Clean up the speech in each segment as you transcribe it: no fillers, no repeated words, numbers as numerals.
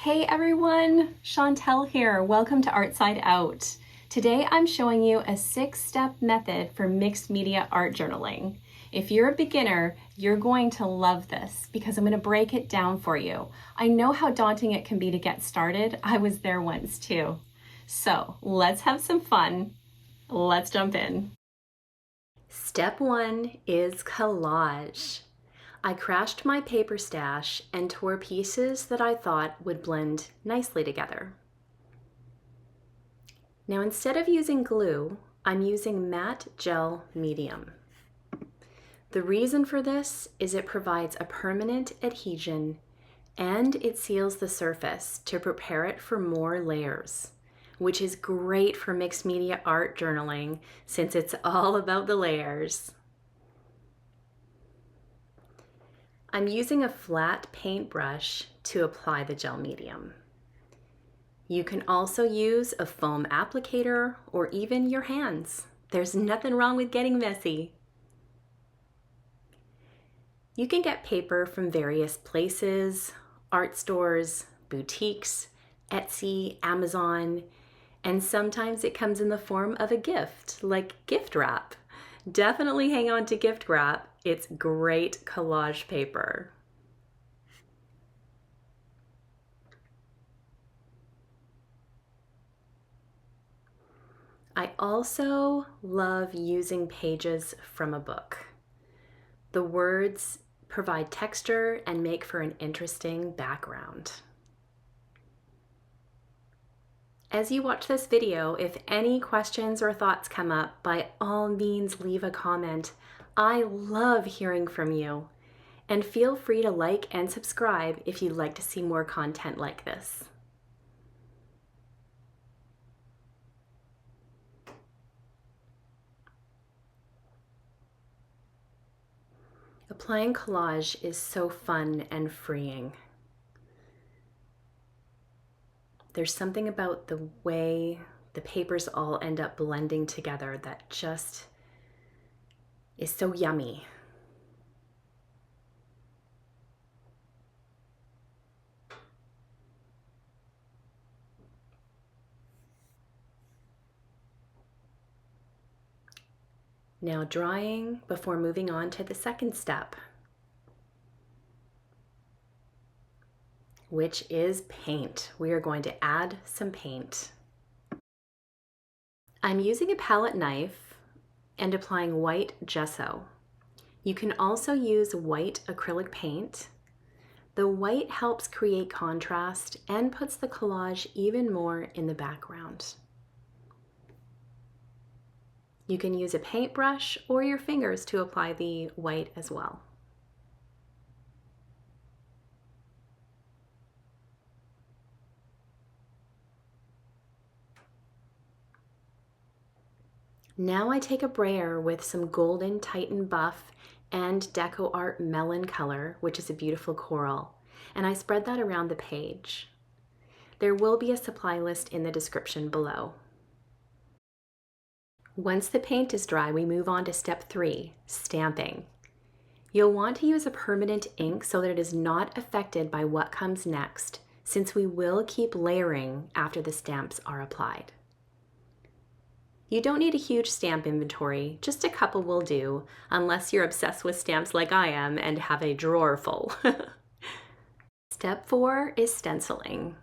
Hey everyone, Chantel here. Welcome to Art Side Out. Today I'm showing you a 6-step method for mixed media art journaling. If you're a beginner, you're going to love this because I'm going to break it down for you. I know how daunting it can be to get started. I was there once too. So let's have some fun. Let's jump in. Step 1 is collage. I crashed my paper stash and tore pieces that I thought would blend nicely together. Now instead of using glue, I'm using matte gel medium. The reason for this is it provides a permanent adhesion and it seals the surface to prepare it for more layers, which is great for mixed media art journaling since it's all about the layers. I'm using a flat paintbrush to apply the gel medium. You can also use a foam applicator or even your hands. There's nothing wrong with getting messy. You can get paper from various places, art stores, boutiques, Etsy, Amazon, and sometimes it comes in the form of a gift, like gift wrap. Definitely hang on to gift wrap. It's great collage paper. I also love using pages from a book. The words provide texture and make for an interesting background. As you watch this video, if any questions or thoughts come up, by all means leave a comment. I love hearing from you. And feel free to like and subscribe if you'd like to see more content like this. Applying collage is so fun and freeing. There's something about the way the papers all end up blending together that just is so yummy. Now drying before moving on to the second step, which is paint. We are going to add some paint. I'm using a palette knife and applying white gesso. You can also use white acrylic paint. The white helps create contrast and puts the collage even more in the background. You can use a paintbrush or your fingers to apply the white as well. Now I take a brayer with some golden Titan buff and DecoArt Melon color, which is a beautiful coral, and I spread that around the page. There will be a supply list in the description below. Once the paint is dry, we move on to step 3, stamping. You'll want to use a permanent ink so that it is not affected by what comes next, since we will keep layering after the stamps are applied. You don't need a huge stamp inventory, just a couple will do, unless you're obsessed with stamps like I am and have a drawer full. Step 4 is stenciling.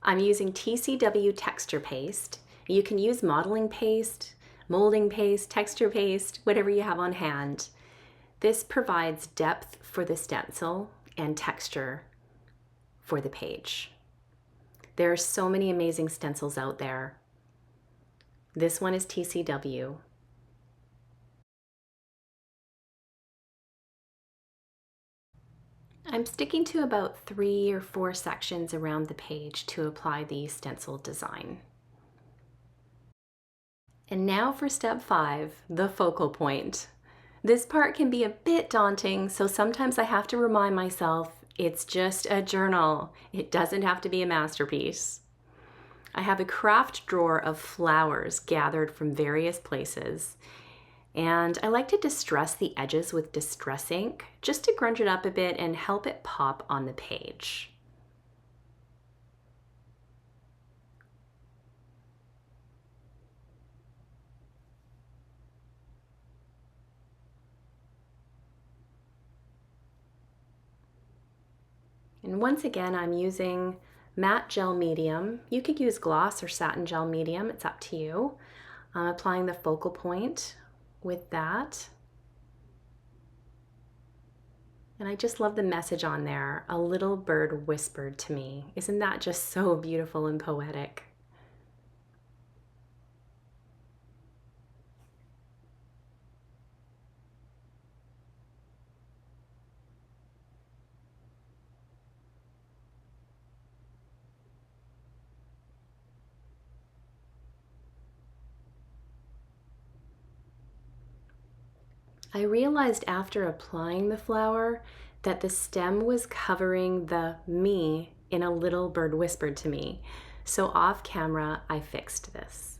I'm using TCW Texture Paste. You can use modeling paste, molding paste, texture paste, whatever you have on hand. This provides depth for the stencil and texture for the page. There are so many amazing stencils out there. This one is TCW. I'm sticking to about 3 or 4 sections around the page to apply the stencil design. And now for step 5, the focal point. This part can be a bit daunting, so sometimes I have to remind myself it's just a journal. It doesn't have to be a masterpiece. I have a craft drawer of flowers gathered from various places, and I like to distress the edges with distress ink just to grunge it up a bit and help it pop on the page. And once again, I'm using matte gel medium. You could use gloss or satin gel medium, it's up to you. I'm applying the focal point with that. And I just love the message on there. A little bird whispered to me. Isn't that just so beautiful and poetic? I realized after applying the flower that the stem was covering the me in a little bird whispered to me. So off camera, I fixed this.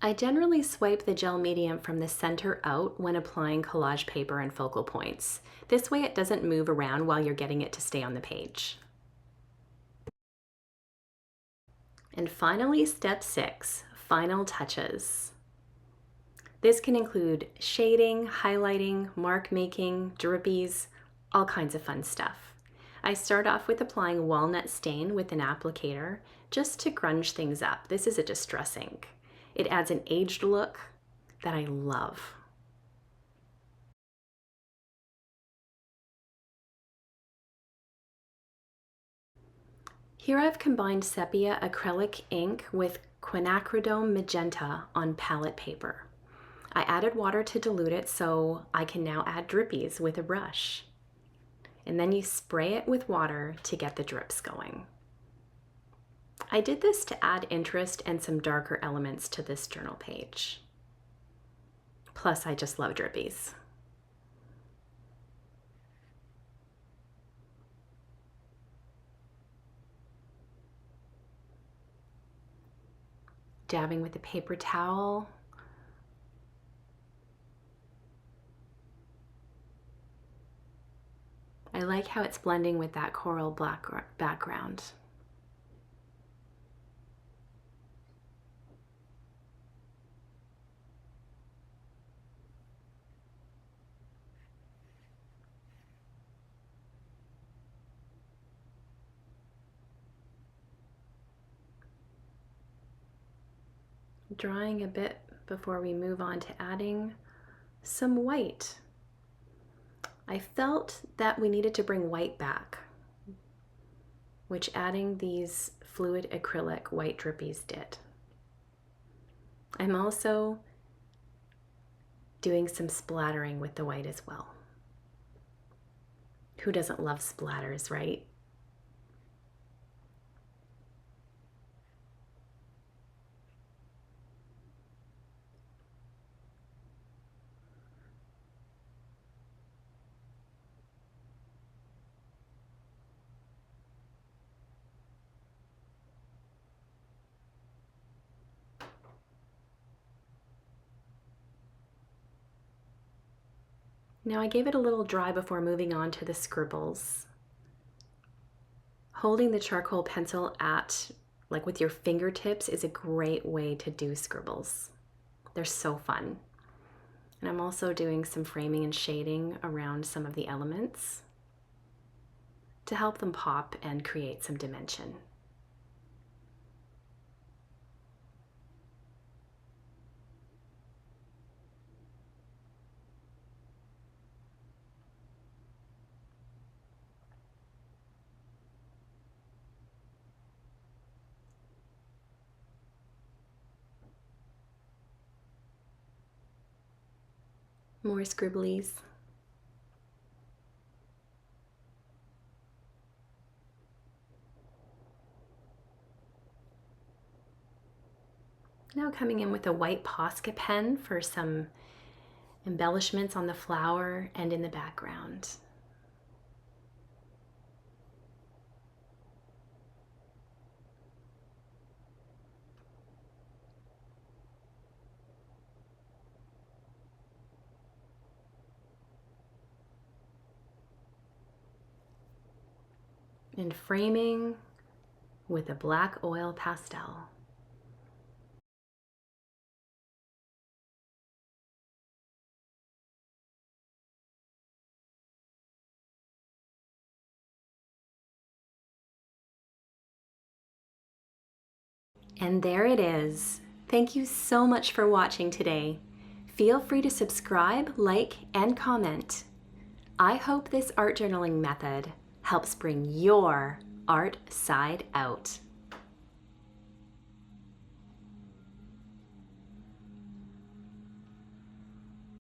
I generally swipe the gel medium from the center out when applying collage paper and focal points. This way it doesn't move around while you're getting it to stay on the page. And finally, step 6, final touches. This can include shading, highlighting, mark making, drippies, all kinds of fun stuff. I start off with applying walnut stain with an applicator just to grunge things up. This is a distress ink. It adds an aged look that I love. Here I've combined Sepia Acrylic Ink with Quinacridone Magenta on palette paper. I added water to dilute it so I can now add drippies with a brush. And then you spray it with water to get the drips going. I did this to add interest and some darker elements to this journal page. Plus, I just love drippies. Dabbing with a paper towel. I like how it's blending with that coral black background. Drying a bit before we move on to adding some white. I felt that we needed to bring white back, which adding these fluid acrylic white drippies did. I'm also doing some splattering with the white as well. Who doesn't love splatters, right? Now I gave it a little dry before moving on to the scribbles. Holding the charcoal pencil like with your fingertips is a great way to do scribbles. They're so fun. And I'm also doing some framing and shading around some of the elements to help them pop and create some dimension. More scribblies. Now coming in with a white Poska pen for some embellishments on the flower and in the background. And framing with a black oil pastel. And there it is. Thank you so much for watching today. Feel free to subscribe, like, and comment. I hope this art journaling method helps bring your art side out.